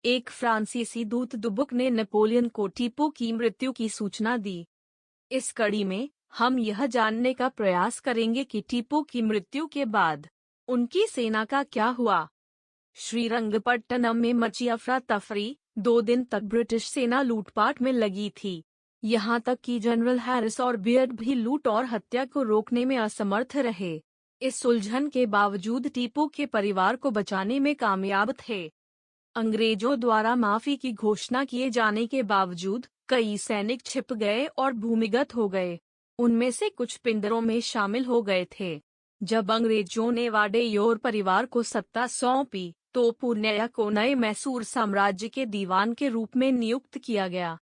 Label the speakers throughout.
Speaker 1: एक फ्रांसीसी दूत दुबुक ने नेपोलियन को टीपू की मृत्यु की सूचना दी। इस कड़ी में हम यह जानने का प्रयास करेंगे कि टीपू की मृत्यु के बाद उनकी सेना का क्या हुआ। श्रीरंगपट्टनम में मची अफरा तफरी। 2 दिन तक ब्रिटिश सेना लूटपाट में लगी थी। यहाँ तक कि जनरल हैरिस और बियर्ड भी लूट और हत्या को रोकने में असमर्थ रहे। इस उलझन के बावजूद टीपू के परिवार को बचाने में कामयाब थे। अंग्रेजों द्वारा माफी की घोषणा किए जाने के बावजूद कई सैनिक छिप गए और भूमिगत हो गए। उनमें से कुछ पिंजरों में शामिल हो गए थे। जब अंग्रेजों ने वाडेयोर परिवार को सत्ता सौंपी तो पूर्णिया को नए मैसूर साम्राज्य के दीवान के रूप में नियुक्त किया गया।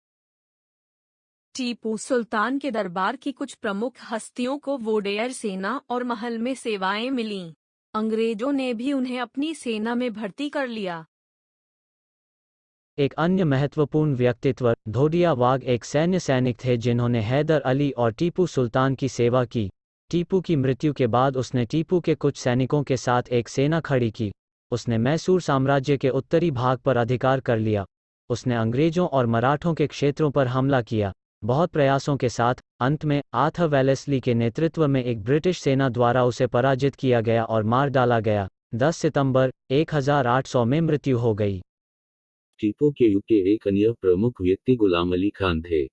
Speaker 1: टीपू सुल्तान के दरबार की कुछ प्रमुख हस्तियों को वोडेयर सेना और महल में सेवाएं मिलीं। अंग्रेजों ने भी उन्हें अपनी सेना में भर्ती कर लिया।
Speaker 2: एक अन्य महत्वपूर्ण व्यक्तित्व धोडिया वाघ एक सैन्य सैनिक थे जिन्होंने हैदर अली और टीपू सुल्तान की सेवा की। टीपू की मृत्यु के बाद उसने टीपू के कुछ सैनिकों के साथ एक सेना खड़ी की। उसने मैसूर साम्राज्य के उत्तरी भाग पर अधिकार कर लिया। उसने अंग्रेजों और मराठों के क्षेत्रों पर हमला किया। बहुत प्रयासों के साथ अंत में आर्थर वेलेस्ली के नेतृत्व में एक ब्रिटिश सेना द्वारा उसे पराजित किया गया और मार डाला गया। 10 सितंबर 1800 में मृत्यु हो गई।
Speaker 3: टीपू के युग के एक अन्य प्रमुख व्यक्ति गुलाम अली खान थे।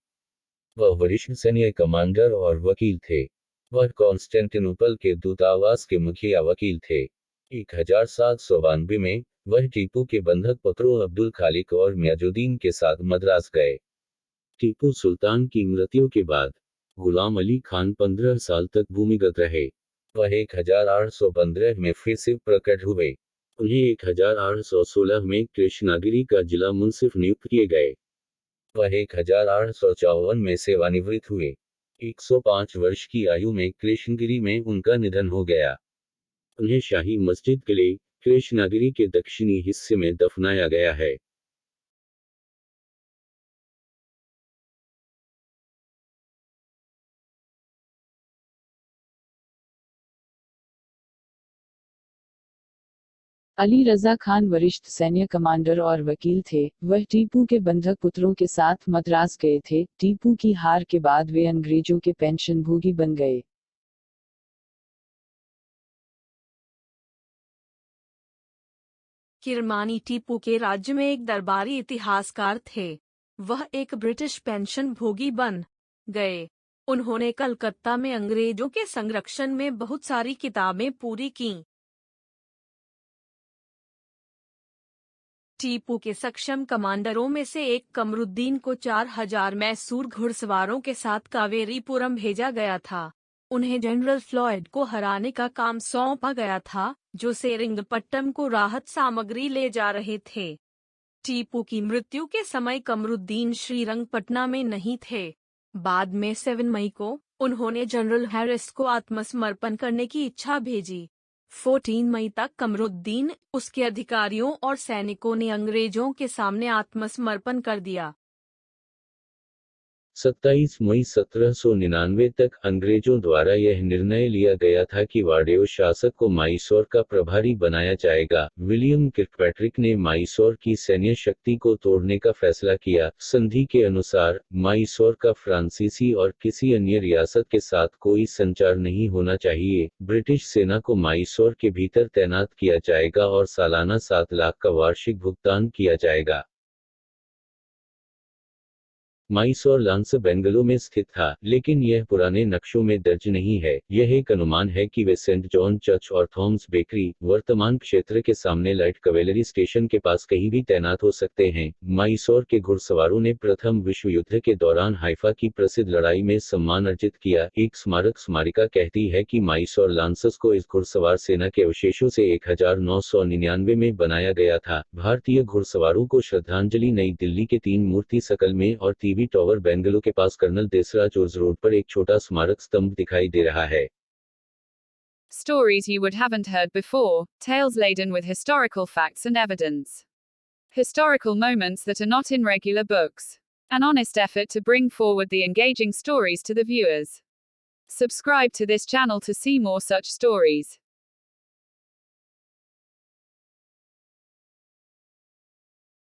Speaker 3: वह वरिष्ठ सैन्य कमांडर और वकील थे। वह कॉन्स्टेंटिनोपल के दूतावास के मुखिया वकील थे। 1792 में वह टीपू के बंधक पुत्रों अब्दुल खालिक और मियाजुद्दीन के साथ मद्रास गए। टीपू सुल्तान की मृत्यु के बाद गुलाम अली खान 15 साल तक भूमिगत रहे। वह 1815 में फिर से प्रकट हुए। उन्हें 1816 में कृष्णागिरी का जिला मुंसिफ नियुक्त किए गए। वह 1854 में सेवानिवृत्त हुए। 105 वर्ष की आयु में कृष्णगिरी में उनका निधन हो गया। उन्हें शाही मस्जिद किले कृष्णागिरी के दक्षिणी हिस्से में दफनाया गया है।
Speaker 4: अली रजा खान वरिष्ठ सैन्य कमांडर और वकील थे। वह टीपू के बंधक पुत्रों के साथ मद्रास गए थे। टीपू की हार के बाद वे अंग्रेजों के पेंशनभोगी बन गए।
Speaker 1: किरमानी टीपू के राज्य में एक दरबारी इतिहासकार थे। वह एक ब्रिटिश पेंशन भोगी बन गए। उन्होंने कलकत्ता में अंग्रेजों के संरक्षण में बहुत सारी किताबें पूरी कीं। टीपू के सक्षम कमांडरों में से एक कमरुद्दीन को 4000 मैसूर घुड़सवारों के साथ कावेरीपुरम भेजा गया था। उन्हें जनरल फ्लॉयड को हराने का काम सौंपा गया था, जो सेरिंगपट्टम को राहत सामग्री ले जा रहे थे। टीपू की मृत्यु के समय कमरुद्दीन श्रीरंगपट्टना में नहीं थे। बाद में 7 मई को उन्होंने जनरल हैरिस को आत्मसमर्पण करने की इच्छा भेजी। 14 मई तक कमरुद्दीन, उसके अधिकारियों और सैनिकों ने अंग्रेजों के सामने आत्मसमर्पण कर दिया।
Speaker 3: 27 मई 1799 तक अंग्रेजों द्वारा यह निर्णय लिया गया था कि वाडेयो शासक को माइसोर का प्रभारी बनाया जाएगा। विलियम किर्कपैट्रिक ने माइसोर की सैन्य शक्ति को तोड़ने का फैसला किया। संधि के अनुसार माइसोर का फ्रांसीसी और किसी अन्य रियासत के साथ कोई संचार नहीं होना चाहिए। ब्रिटिश सेना को माइसोर के भीतर तैनात किया जाएगा और सालाना 7 लाख का वार्षिक भुगतान किया जाएगा। माइसोर लांस बेंगलो में स्थित था, लेकिन यह पुराने नक्शों में दर्ज नहीं है। यह एक अनुमान है कि वे सेंट जॉन चर्च और थॉम्स बेकरी, वर्तमान क्षेत्र के सामने लाइट कवेलरी स्टेशन के पास कहीं भी तैनात हो सकते हैं। माइसोर के घुड़सवारों ने प्रथम विश्व युद्ध के दौरान हाइफा की प्रसिद्ध लड़ाई में सम्मान अर्जित किया। एक स्मारक स्मारिका कहती है कि माइसोर लांसर्स को इस घुड़सवार सेना के अवशेषों से 1999 में बनाया गया था। भारतीय घुड़सवारों को श्रद्धांजलि नई दिल्ली के 3 मूर्ति सकल में और टीवी टावर बेंगलुरु के पास कर्नल देसराज ओज रोड पर एक छोटा स्मारक स्तंभ दिखाई दे रहा है।
Speaker 5: Stories you would haven't heard before, tales laden with historical facts and evidence. Historical moments that are not in regular books. An honest effort to bring forward the engaging stories to the viewers. Subscribe to this channel to see more such stories.